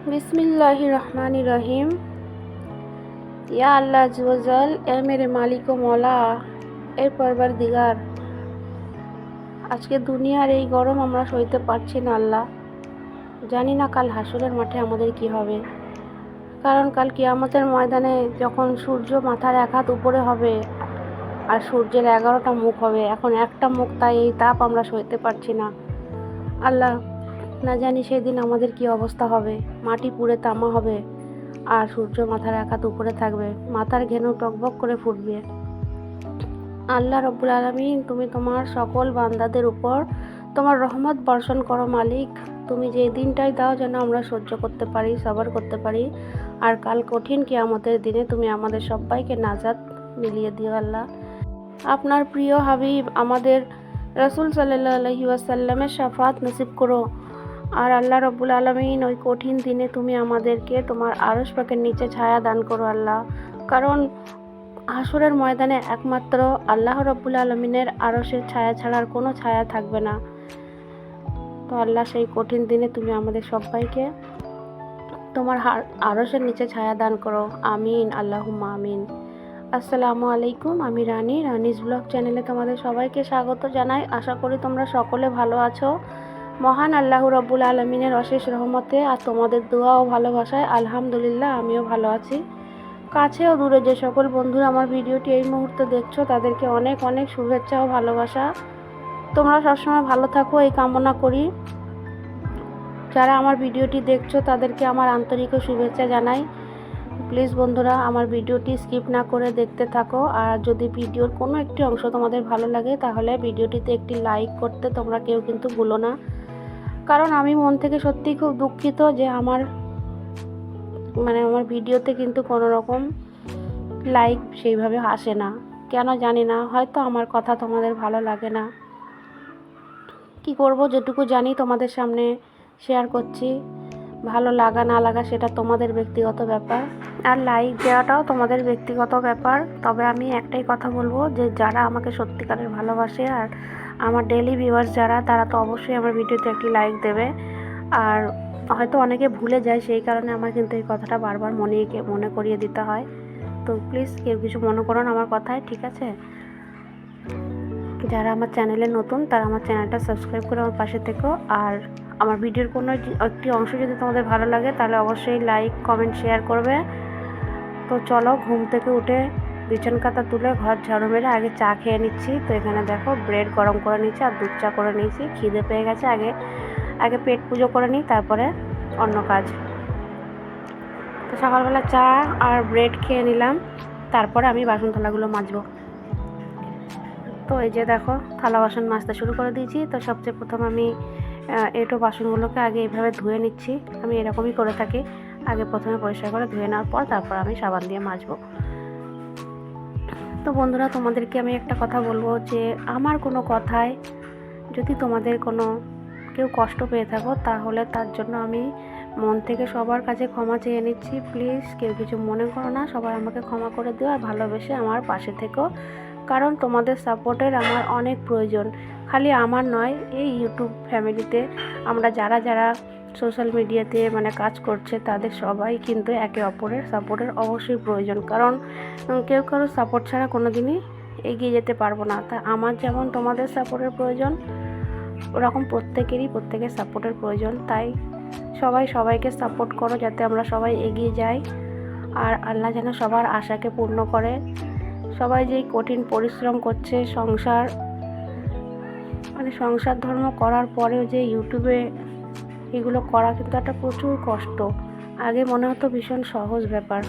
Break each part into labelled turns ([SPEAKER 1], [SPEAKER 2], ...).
[SPEAKER 1] बिस्मिल्लाहिर्रहमानिर्रहीम। या अल्लाह अज़्ज़ व जल, ए मेरे मालिक ও মওলা, এ পরবর্দিগার, আজকে দুনিয়ার এই গরম আমরা সইতে পারছি না আল্লাহ। জানি না কাল হাসরের মাঠে আমাদের কি হবে, কারণ কাল কিয়ামতের ময়দানে যখন সূর্য মাথার এক হাত উপরে হবে আর সূর্যের 11টা মুখ হবে, এখন একটা মুখ, তাই এই তাপ আমরা সইতে পারছি না আল্লাহ। না জানি সেদিন আমাদের কি অবস্থা হবে। মাটি পুড়ে তামা হবে আর সূর্য মাথার এক হাত উপরে থাকবে, মাথার ঘেনু টকবক করে ফুটবে। আল্লাহ রব্বুল আলামিন, তুমি তোমার সকল বান্দাদের উপর তোমার রহমত বর্ষণ করো মালিক। তুমি যে দিনটাই দাও যেন আমরা সহ্য করতে পারি, সবর করতে পারি, আর কাল কঠিন কিয়ামতের দিনে তুমি আমাদের সবাইকে নাজাত মিলিয়ে দিও আল্লাহ। আপনার প্রিয় হাবিব আমাদের রাসূল সাল্লাল্লাহু আলাইহি ওয়াসাল্লামের শাফাত নসিব করো। আর আল্লাহ রব্বুল আলামিন, ওই কঠিন দিনে তুমি আমাদেরকে তোমার আরশ পাকের নিচে ছায়া দান করো আল্লাহ, কারণ হাসরের ময়দানে একমাত্র আল্লাহ রব্বুল আলামিনের আরশের ছায়া ছাড়ার কোনো ছায়া থাকবে না। তো আল্লাহ, সেই কঠিন দিনে তুমি আমাদের সবাইকে তোমার আরশের নিচে ছায়া দান করো। আমিন, আল্লাহুম্মা আমিন। আসসালামু আলাইকুম, আমি রানিস ব্লগ চ্যানেলে তোমাদের সবাইকে স্বাগত জানাই। আশা করি তোমরা সকলে ভালো আছো। মহান আল্লাহ রব্বুল আলমিনের অশেষ রহমতে আর তোমাদের দোয়া ও ভালোবাসায় আলহামদুলিল্লাহ আমিও ভালো আছি। কাছে ও দূরে যে সকল বন্ধুরা আমার ভিডিওটি এই মুহূর্তে দেখছো, তাদেরকে অনেক অনেক শুভেচ্ছা ও ভালোবাসা। তোমরা সবসময় ভালো থাকো এই কামনা করি। যারা আমার ভিডিওটি দেখছো তাদেরকে আমার আন্তরিক শুভেচ্ছা জানাই। প্লিজ বন্ধুরা, আমার ভিডিওটি স্কিপ না করে দেখতে থাকো। আর যদি ভিডিওর কোনো একটি অংশ তোমাদের ভালো লাগে, তাহলে ভিডিওটিতে একটি লাইক করতে তোমরা কেউ কিন্তু ভুলো না, কারণ আমি মন থেকে সত্যিই খুব দুঃখিত যে আমার ভিডিওতে কিন্তু কোনো রকম লাইক সেইভাবে আসে না, কেন জানি না। হয়তো আমার কথা তোমাদের ভালো লাগে না, কি করব, যেটুকু জানি তোমাদের সামনে শেয়ার করছি। ভালো লাগা না লাগা সেটা তোমাদের ব্যক্তিগত ব্যাপার, আর লাইক দেওয়াটাও তোমাদের ব্যক্তিগত ব্যাপার। তবে আমি একটাই কথা বলবো, যে যারা আমাকে সত্যিকারের ভালোবাসে আর আমার ডেইলি ভিউয়ার্স যারা, তারা তো অবশ্যই আমার ভিডিওতে একটি লাইক দেবে। আর হয়তো অনেকে ভুলে যায়, সেই কারণে আমার কিন্তু এই কথাটা বারবার মনে করিয়ে দিতে হয়। তো প্লিজ কেউ কিছু মনে করো না আমার কথায়, ঠিক আছে? যারা আমার চ্যানেলে নতুন, তারা আমার চ্যানেলটা সাবস্ক্রাইব করে আমার পাশে থেকো। আর আমার ভিডিওর কোনো একটি অংশ যদি তোমাদের ভালো লাগে, তাহলে অবশ্যই লাইক, কমেন্ট, শেয়ার করবে। তো চলো, ঘুম থেকে উঠে বিছান কাতা তুলে ঘর ঝাড়ু মেরে আগে চা খেয়ে নিচ্ছি। তো এখানে দেখো, ব্রেড গরম করে নিচ্ছি আর দুধ চা করে নিয়েছি। খিদে পেয়ে গেছে, আগে পেট পুজো করে নিই, তারপরে অন্য কাজ। তো সকালবেলা চা আর ব্রেড খেয়ে নিলাম, তারপরে আমি বাসন থালাগুলো মাজবো। তো এই যে দেখো, থালা বাসন মাজতে শুরু করে দিয়েছি। তো সবচেয়ে প্রথম আমি এঁটো বাসনগুলোকে আগে এইভাবে ধুয়ে নিচ্ছি। আমি এরকমই করে থাকি, আগে প্রথমে পরিষ্কার করে ধুয়ে নেওয়ার পর তারপর আমি সাবান দিয়ে মাজবো। তো বন্ধুরা, তোমাদেরকে আমি একটা কথা বলবো, যে আমার কোনো কথায় যদি তোমাদের কেউ কষ্ট পেয়ে থাকো, তাহলে তার জন্য আমি মন থেকে সবার কাছে ক্ষমা চেয়ে নিচ্ছি। প্লিজ কেউ কিছু মনে করো না, সবাই আমাকে ক্ষমা করে দিও আর ভালোবেসে আমার পাশে থেকো, কারণ তোমাদের সাপোর্টের আমার অনেক প্রয়োজন। খালি আমার নয়, এই ইউটিউব ফ্যামিলিতে আমরা যারা সোশ্যাল মিডিয়াতে কাজ করছে, তাদের সবাই কিন্তু একে অপরের সাপোর্টের অবশ্যই প্রয়োজন, কারণ কেউ কারো সাপোর্ট ছাড়া কোনো দিনই এগিয়ে যেতে পারবো না। তা আমার যেমন তোমাদের সাপোর্টের প্রয়োজন, ওরকম প্রত্যেকের সাপোর্টের প্রয়োজন। তাই সবাই সবাইকে সাপোর্ট করো, যাতে আমরা সবাই এগিয়ে যাই, আর আল্লাহ যেন সবার আশাকে পূর্ণ করে। সবাই যেই কঠিন পরিশ্রম করছে সংসার ধর্ম করার পরেও, যে ইউটিউবে এগুলো করা কিন্তু একটা প্রচুর কষ্ট। আগে মনে হতো ভীষণ সহজ ব্যাপার,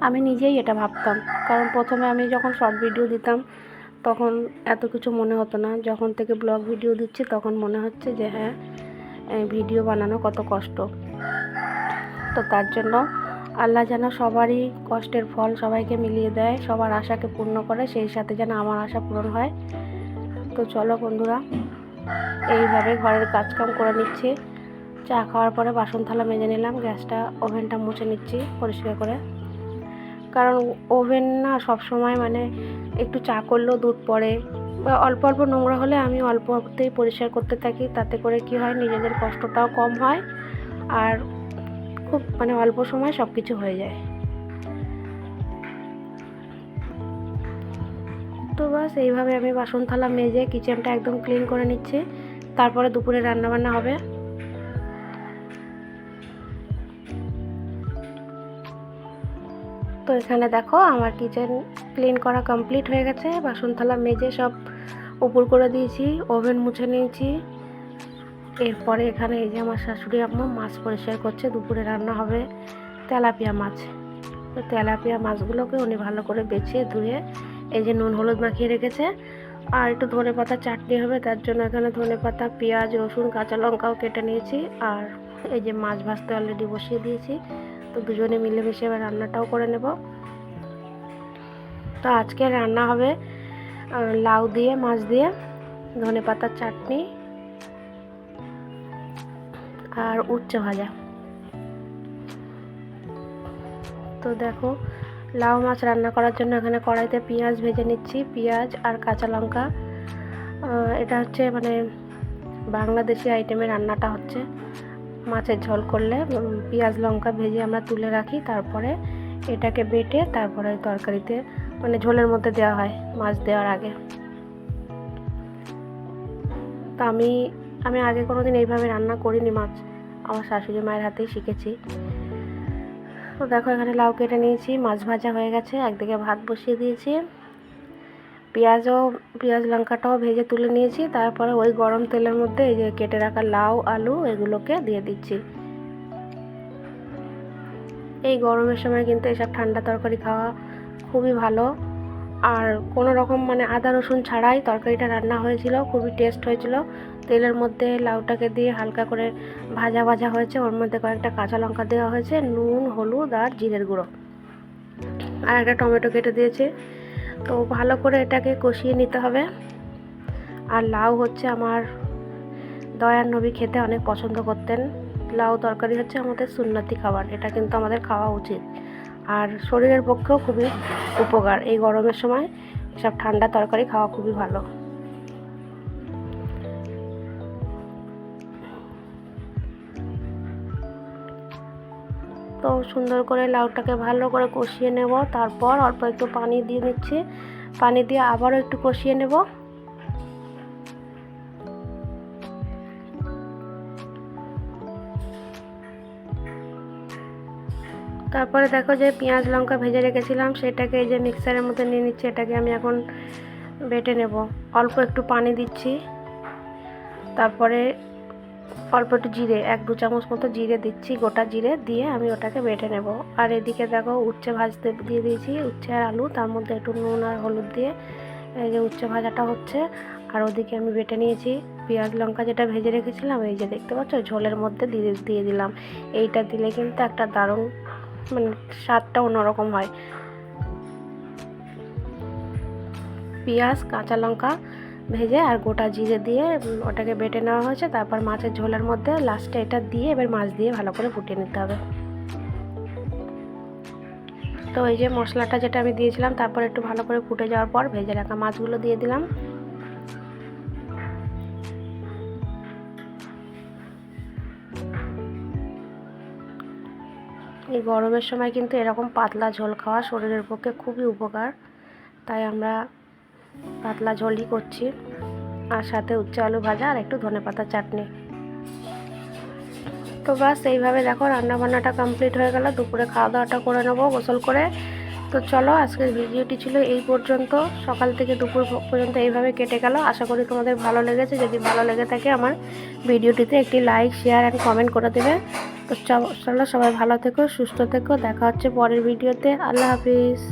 [SPEAKER 1] আমি নিজেই এটা ভাবতাম, কারণ প্রথমে আমি যখন শর্ট ভিডিও দিতাম তখন এত কিছু মনে হতো না। যখন থেকে ব্লগ ভিডিও দিচ্ছি তখন মনে হচ্ছে যে হ্যাঁ, ভিডিও বানানো কত কষ্ট। তো তার জন্য আল্লাহ যেন সবারই কষ্টের ফল সবাইকে মিলিয়ে দেয়, সবার আশাকে পূর্ণ করে, সেই সাথে যেন আমার আশা পূরণ হয়। তো চলো বন্ধুরা, এইভাবে ঘরের কাজকাম করে নিচ্ছি। চা খাওয়ার পরে বাসন থালা মেজে নিলাম, ওভেনটা মুছে নিচ্ছি পরিষ্কার করে, কারণ ওভেন না সবসময় একটু চা করলেও দুধ পড়ে বা অল্প অল্প নোংরা হলে আমি অল্পতেই পরিষ্কার করতে থাকি। তাতে করে কি হয়, নিজেদের কষ্টটাও কম হয় আর খুব মানে অল্প সময় সব কিছু হয়ে যায়। তো বাস এইভাবে আমি বাসন থালা মেজে কিচেনটা একদম ক্লিন করে নিচ্ছি, তারপরে দুপুরে রান্নাবান্না হবে। তো এখানে দেখো আমার কিচেন ক্লিন করা কমপ্লিট হয়ে গেছে, বাসন থালা মেজে সব উপর করে দিয়েছি, ওভেন মুছে নিয়েছি। এরপরে এখানে এই যে আমার শাশুড়ি আম্মা মাছ পরিষ্কার করছে, দুপুরে রান্না হবে তেলাপিয়া মাছ। তো তেলাপিয়া মাছগুলোকে উনি ভালো করে বেছে ধুয়ে এই যে নুন হলুদ মাখিয়ে রেখেছে। আর একটু ধনেপাতা চাটনি হবে, তার জন্য এখানে ধনেপাতা, পেঁয়াজ, রসুন, কাঁচা লঙ্কাও কেটে নিয়েছি। আর এই যে মাছ ভাজতে অলরেডি বসিয়ে দিয়েছি। তো দুজনে মিলেমিশে এবার রান্নাটাও করে নেব। তো আজকে রান্না হবে লাউ দিয়ে মাছ দিয়ে ধনেপাতার চাটনি আর উচ্ছে ভাজা। তো দেখো লাউ মাছ রান্না করার জন্য এখানে কড়াইতে পেঁয়াজ ভেজে নিচ্ছি, পেঁয়াজ আর কাঁচা লঙ্কা। এটা হচ্ছে মানে বাংলাদেশি আইটেমের রান্নাটা হচ্ছে মাছের ঝোল করলে পেঁয়াজ লঙ্কা ভেজে আমরা তুলে রাখি, তারপরে এটাকে বেটে তারপরে তরকারিতে মানে ঝোলের মধ্যে দেওয়া হয় মাছ দেওয়ার আগে। তো আমি আগে কোনোদিন এইভাবে রান্না করিনি মাছ, আমার শাশুড়ি মায়ের হাতেই শিখেছি। তো দেখো এখানে লাউ কেটে নিয়েছি, মাছ ভাজা হয়ে গেছে, একদিকে ভাত বসিয়ে দিয়েছি, পেঁয়াজ লঙ্কাটাও ভেজে তুলে নিয়েছি। তারপরে ওই গরম তেলের মধ্যে এই যে কেটে রাখা লাউ আলু এগুলোকে দিয়ে দিচ্ছি। এই গরমের সময় কিন্তু এসব ঠান্ডা তরকারি খাওয়া খুবই ভালো। আর কোনো রকম মানে আদা রসুন ছাড়াই তরকারিটা রান্না হয়েছিল, খুবই টেস্ট হয়েছিল। তেলের মধ্যে লাউটাকে দিয়ে হালকা করে ভাজা হয়েছে, ওর মধ্যে কয়েকটা কাঁচা লঙ্কা দেওয়া হয়েছে, নুন হলুদ আর জিরের গুঁড়ো, আর একটা টমেটো কেটে দিয়েছে। তো ভালো করে এটাকে কষিয়ে নিতে হবে। আর লাউ হচ্ছে আমার দয়ার নবী খেতে অনেক পছন্দ করতেন। লাউ তরকারি হচ্ছে আমাদের সুন্নতি খাবার, এটা কিন্তু আমাদের খাওয়া উচিত আর শরীরের পক্ষেও খুবই উপকার। এই গরমের সময় এসব ঠান্ডা তরকারি খাওয়া খুবই ভালো। তো সুন্দর করে লাউটাকে ভালো করে কষিয়ে নেব, তারপর অল্প একটু পানি দিয়ে নিচ্ছি, পানি দিয়ে আবারও একটু কষিয়ে নেব। তারপরে দেখো যে পেঁয়াজ লঙ্কা ভেজে রেখেছিলাম সেটাকে এই যে মিক্সারের মধ্যে নিয়ে নিচ্ছি, এটাকে আমি এখন বেটে নেব। অল্প একটু পানি দিচ্ছি, তারপরে অল্প একটু জিরে, 1-2 চামচ মতো জিরে দিচ্ছি, গোটা জিরে দিয়ে আমি ওটাকে বেটে নেব। আর এদিকে দেখো উচ্ছে ভাজতে দিয়ে দিয়েছি, উচ্ছে আর আলু, তার মধ্যে একটু নুন আর হলুদ দিয়ে এই যে উচ্ছে ভাজাটা হচ্ছে। আর ওদিকে আমি বেটে নিয়েছি পেঁয়াজ লঙ্কা যেটা ভেজে রেখেছিলাম, এই যে দেখতে পাচ্ছ ঝোলের মধ্যে দিয়ে দিলাম। এইটা দিলে কিন্তু একটা দারুণ মানে স্বাদটা অন্যরকম হয়। পেঁয়াজ কাঁচা লঙ্কা ভেজে আর গোটা জিরে দিয়ে ওটাকে বেটে নেওয়া হয়েছে। তারপর মাছের ঝোলের মধ্যে লাস্টে এটা দিয়ে এবার মাছ দিয়ে ভালো করে ফুটিয়ে নিতে হবে। তো এই যে মশলাটা যেটা আমি দিয়েছিলাম, তারপর একটু ভালো করে ফুটে যাওয়ার পর ভেজে রাখা মাছগুলো দিয়ে দিলাম। এই গরমের সময় কিন্তু এরকম পাতলা ঝোল খাওয়া শরীরের পক্ষে খুবই উপকার, তাই আমরা পাতলা ঝোলই করছি। আর সাথে উচ্ছে আলু ভাজা আর একটু ধনেপাতা চাটনি। তো বাস এইভাবে দেখো রান্নাবান্নাটা কমপ্লিট হয়ে গেল, দুপুরে খাওয়া দাওয়াটা করে নেবো গোসল করে। তো চলো আজকের ভিডিওটি ছিল এই পর্যন্ত, সকাল থেকে দুপুর পর্যন্ত এইভাবে কেটে গেল। আশা করি তোমাদের ভালো লেগেছে, যদি ভালো লেগে থাকে আমার ভিডিওটিতে একটি লাইক শেয়ার অ্যান্ড কমেন্ট করে দেবে। তো চলো সবাই ভালো থেকো, সুস্থ থেকো, দেখা হচ্ছে পরের ভিডিওতে। আল্লাহ হাফিজ।